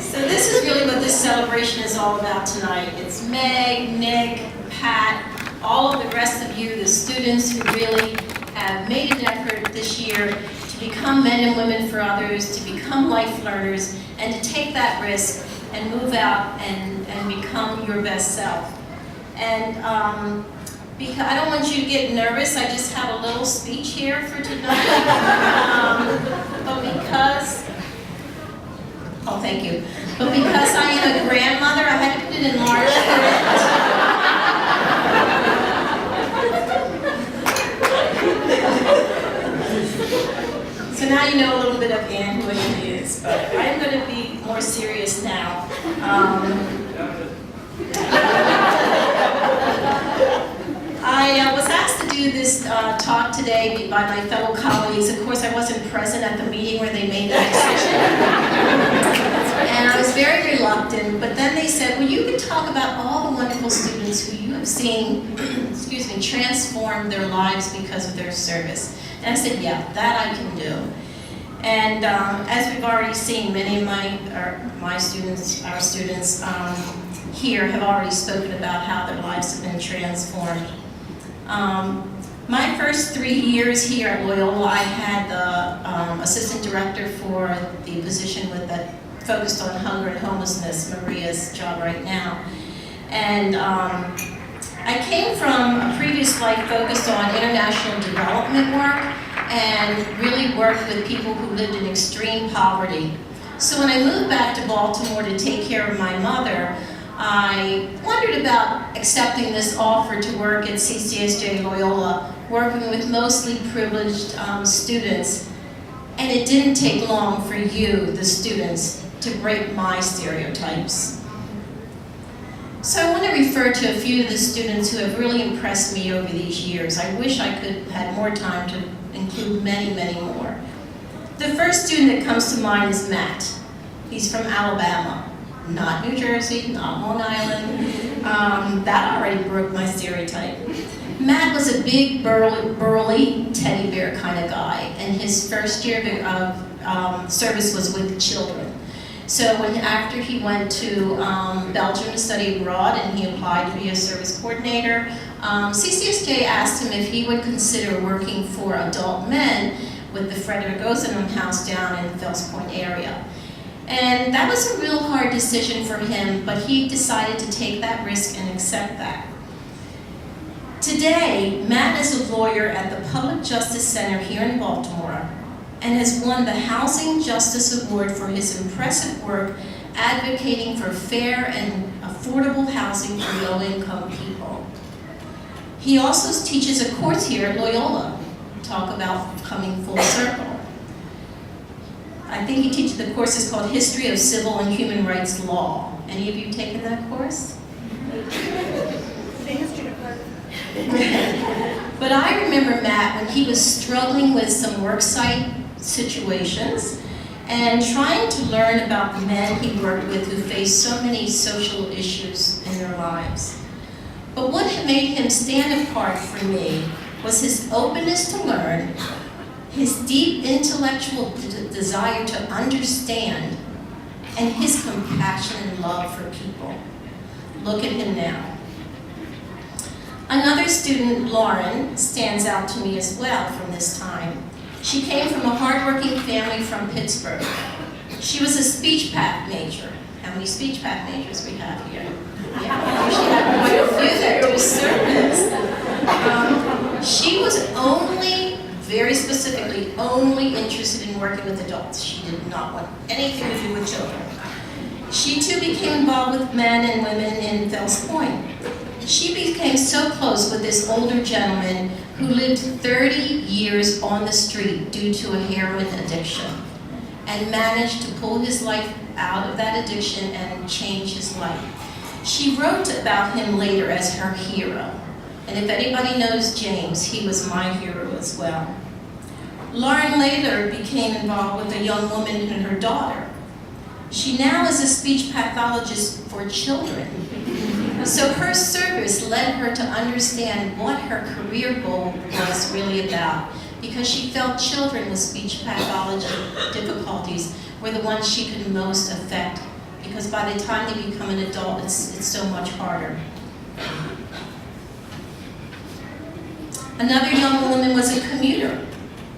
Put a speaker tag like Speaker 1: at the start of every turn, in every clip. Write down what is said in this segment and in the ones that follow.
Speaker 1: So this is really what this celebration is all about tonight. It's Meg, Nick, Pat, all of the rest of you, the students who really have made an effort this year to become men and women for others, to become life learners, and to take that risk and move out and become your best self. And because I don't want you to get nervous, I just have a little speech here for tonight. But because, oh thank you, but because I am a grandmother, I had to put it in large print. So now you know a little bit of Ann, who she is, but I'm going to be more serious now. I was asked to do this talk today by my fellow colleagues. Of course, I wasn't present at the meeting where they made that decision. And I was very reluctant, but then they said, well, you could talk about all the wonderful students who you have seen, excuse me, transform their lives because of their service. And I said, yeah, that I can do. And as we've already seen, many of our students here have already spoken about how their lives have been transformed. My first 3 years here at Loyola, I had the assistant director for the position that focused on hunger and homelessness, Maria's job right now. And I came from a previous life focused on international development work and really worked with people who lived in extreme poverty. So when I moved back to Baltimore to take care of my mother, I wondered about accepting this offer to work at CCSJ Loyola, working with mostly privileged students. And it didn't take long for you, the students, to break my stereotypes. So I want to refer to a few of the students who have really impressed me over these years. I wish I could have had more time to include many, many more. The first student that comes to mind is Matt. He's from Alabama. Not New Jersey, not Long Island. That already broke my stereotype. Matt was a big, burly teddy bear kind of guy, and his first year of service was with children. So after he went to Belgium to study abroad and he applied to be a service coordinator, CCSJ asked him if he would consider working for adult men with the Frederick Ozanam House down in the Fells Point area. And that was a real hard decision for him, but he decided to take that risk and accept that. Today, Matt is a lawyer at the Public Justice Center here in Baltimore and has won the Housing Justice Award for his impressive work advocating for fair and affordable housing for low-income people. He also teaches a course here at Loyola. Talk about coming full circle. I think he teaches, the course is called History of Civil and Human Rights Law. Any of you taken that course? But I remember Matt when he was struggling with some worksite situations and trying to learn about the men he worked with who faced so many social issues in their lives. But what made him stand apart for me was his openness to learn, his deep intellectual desire to understand, and his compassion and love for people. Look at him now. Another student, Lauren, stands out to me as well from this time. She came from a hardworking family from Pittsburgh. She was a speech path major. How many speech path majors we have here? Yeah, we usually have quite a few that do service. She was very specifically, only interested in working with adults. She did not want anything to do with children. She too became involved with men and women in Fells Point. She became so close with this older gentleman who lived 30 years on the street due to a heroin addiction and managed to pull his life out of that addiction and change his life. She wrote about him later as her hero. And if anybody knows James, he was my hero as well. Lauren later became involved with a young woman and her daughter. She now is a speech pathologist for children. So her service led her to understand what her career goal was really about, because she felt children with speech pathology difficulties were the ones she could most affect because by the time they become an adult, it's so much harder. Another young woman was a commuter.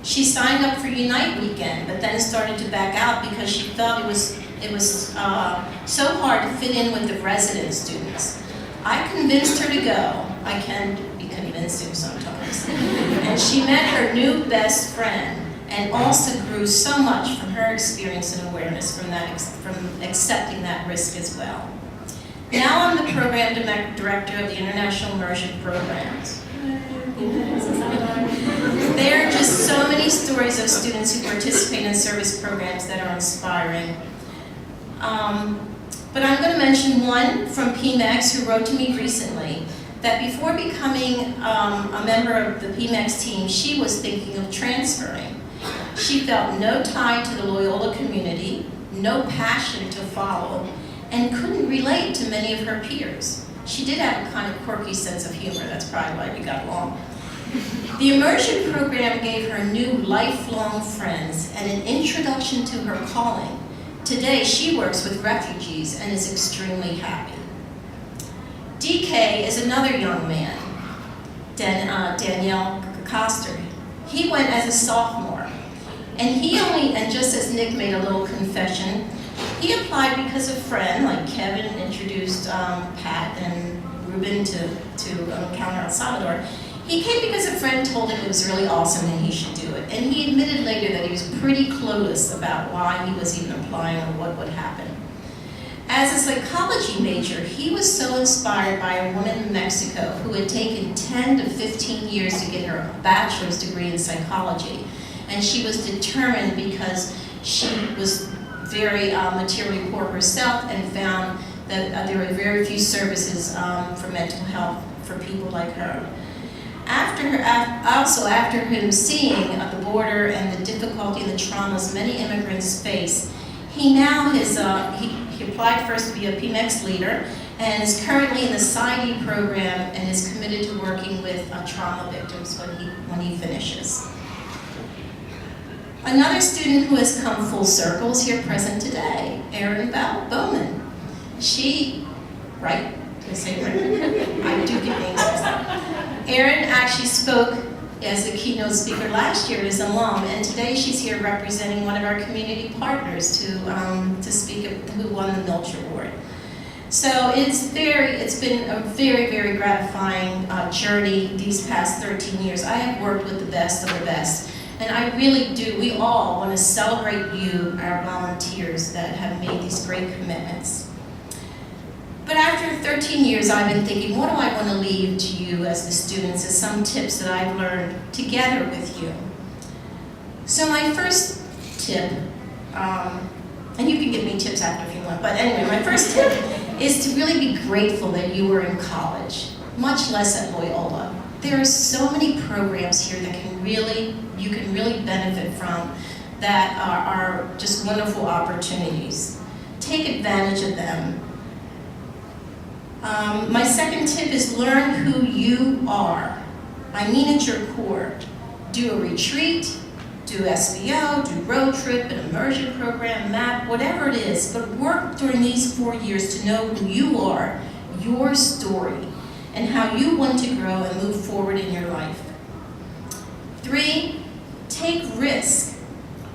Speaker 1: She signed up for Unite weekend, but then started to back out because she felt it was so hard to fit in with the resident students. I convinced her to go. I can be convincing sometimes. And she met her new best friend and also grew so much from her experience and awareness from accepting that risk as well. Now I'm the program director of the International Immersion Programs. There are just so many stories of students who participate in service programs that are inspiring. But I'm going to mention one from PMEX who wrote to me recently that before becoming a member of the PMEX team, she was thinking of transferring. She felt no tie to the Loyola community, no passion to follow, and couldn't relate to many of her peers. She did have a kind of quirky sense of humor, that's probably why we got along. The immersion program gave her new lifelong friends and an introduction to her calling. Today, she works with refugees and is extremely happy. DK is another young man, Danielle Coster. He went as a sophomore, and just as Nick made a little confession, he applied because a friend, like Kevin introduced Pat and Ruben to Encounter El Salvador. He came because a friend told him it was really awesome and he should do it. And he admitted later that he was pretty clueless about why he was even applying or what would happen. As a psychology major, he was so inspired by a woman in Mexico who had taken 10 to 15 years to get her bachelor's degree in psychology. And she was determined because she was very materially poor herself and found that there were very few services for mental health for people like her. After him seeing the border and the difficulty and the traumas many immigrants face, he now he applied first to be a PMEX leader and is currently in the PsyD program and is committed to working with trauma victims when he finishes. Another student who has come full circle is here present today, Erin Bowman. She, right? Did I say it right? I do get names mixed up. Erin actually spoke as a keynote speaker last year as an alum, and today she's here representing one of our community partners to speak, who won the Milch Award. So it's been a very, very gratifying journey these past 13 years. I have worked with the best of the best. And I really do, we all want to celebrate you, our volunteers that have made these great commitments. But after 13 years, I've been thinking, what do I want to leave to you as the students as some tips that I've learned together with you? So my first tip, and you can give me tips after if you want, but anyway, my first tip is to really be grateful that you were in college, much less at Loyola. There are so many programs here that you can really benefit from that are just wonderful opportunities. Take advantage of them. My second tip is learn who you are. I mean at your core. Do a retreat, do SBO, do road trip, an immersion program, MAP, whatever it is, but work during these 4 years to know who you are, your story, and how you want to grow and move forward in your life. 3, take risk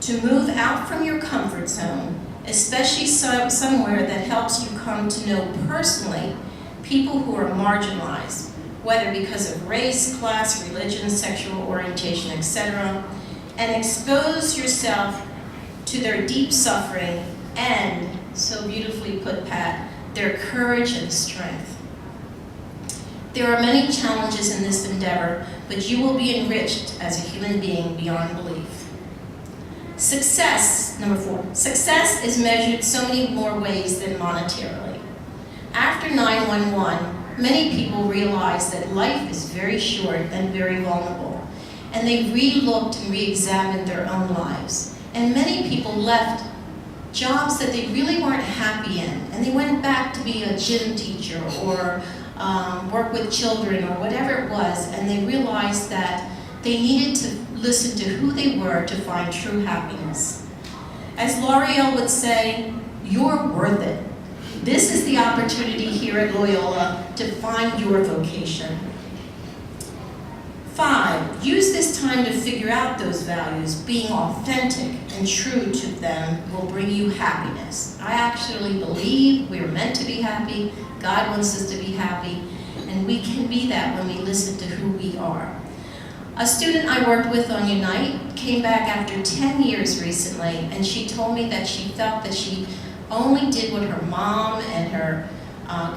Speaker 1: to move out from your comfort zone, especially somewhere that helps you come to know personally people who are marginalized, whether because of race, class, religion, sexual orientation, etc., and expose yourself to their deep suffering and, so beautifully put, Pat, their courage and strength. There are many challenges in this endeavor, but you will be enriched as a human being beyond belief. Success, number 4. Success is measured so many more ways than monetarily. After 9/11, many people realized that life is very short and very vulnerable, and they re-looked and re-examined their own lives. And many people left jobs that they really weren't happy in, and they went back to be a gym teacher or work with children or whatever it was, and they realized that they needed to listen to who they were to find true happiness. As L'Oreal would say, you're worth it. This is the opportunity here at Loyola to find your vocation. 5, use this time to figure out those values. Being authentic and true to them will bring you happiness. I actually believe we're meant to be happy, God wants us to be happy, and we can be that when we listen to who we are. A student I worked with on Unite came back after 10 years recently, and she told me that she felt that she only did what her mom and her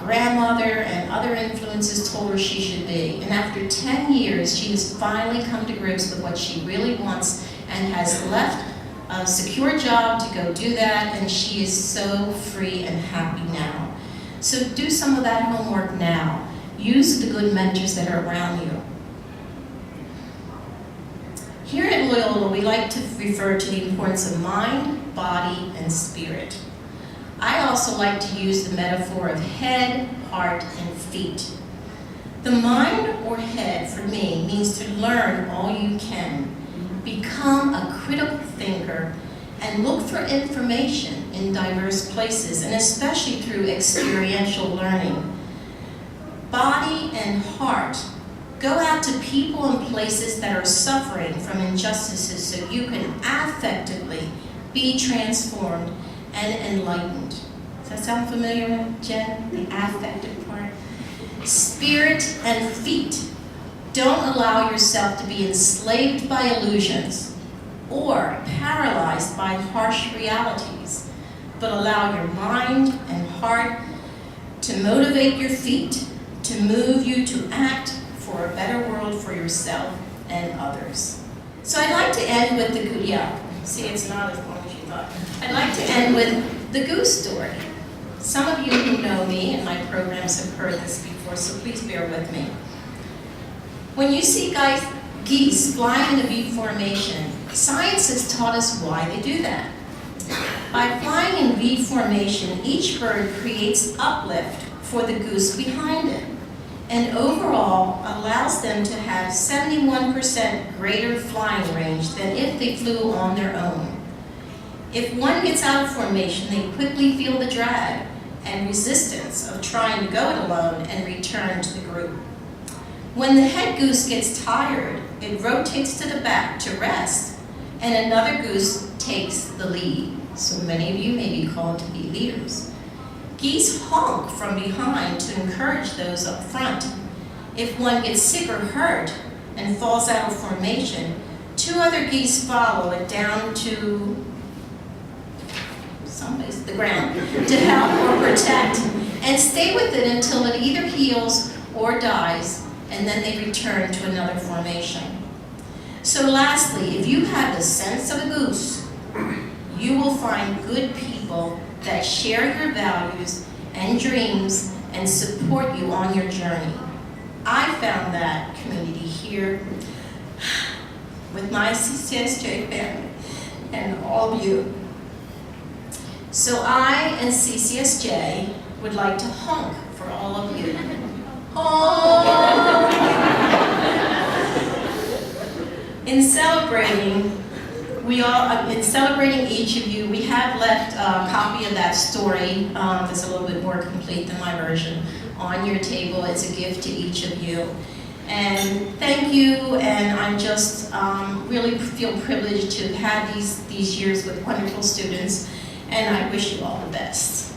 Speaker 1: grandmother and other influences told her she should be. And after 10 years, she has finally come to grips with what she really wants and has left a secure job to go do that, and she is so free and happy now. So do some of that homework now. Use the good mentors that are around you. Here at Loyola, we like to refer to the importance of mind, body, and spirit. I also like to use the metaphor of head, heart, and feet. The mind or head, for me, means to learn all you can, become a critical thinker, and look for information in diverse places, and especially through experiential learning. Body and heart, go out to people and places that are suffering from injustices so you can affectively be transformed and enlightened. Does that sound familiar, Jen? The affective part. Spirit and feet. Don't allow yourself to be enslaved by illusions or paralyzed by harsh realities, but allow your mind and heart to motivate your feet, to move you to act for a better world for yourself and others. So I'd like to end with see, it's not as long as you thought. I'd like to end with the goose story. Some of you who know me and my programs have heard this before, so please bear with me. When you see geese flying in a V formation, science has taught us why they do that. By flying in V formation, each bird creates uplift for the goose behind it, and overall allows them to have 71% greater flying range than if they flew on their own. If one gets out of formation, they quickly feel the drag and resistance of trying to go it alone and return to the group. When the head goose gets tired, it rotates to the back to rest, and another goose takes the lead. So many of you may be called to be leaders. Geese honk from behind to encourage those up front. If one gets sick or hurt and falls out of formation, 2 other geese follow it down to someplace, the ground, to help or protect, and stay with it until it either heals or dies, and then they return to another formation. So lastly, if you have the sense of a goose, you will find good people that share your values and dreams and support you on your journey. I found that community here with my CCSJ family and all of you. So I and CCSJ would like to honk for all of you. Honk! In celebrating each of you, we have left a copy of that story that's a little bit more complete than my version on your table. It's a gift to each of you. And thank you, and I just really feel privileged to have had these years with wonderful students, and I wish you all the best.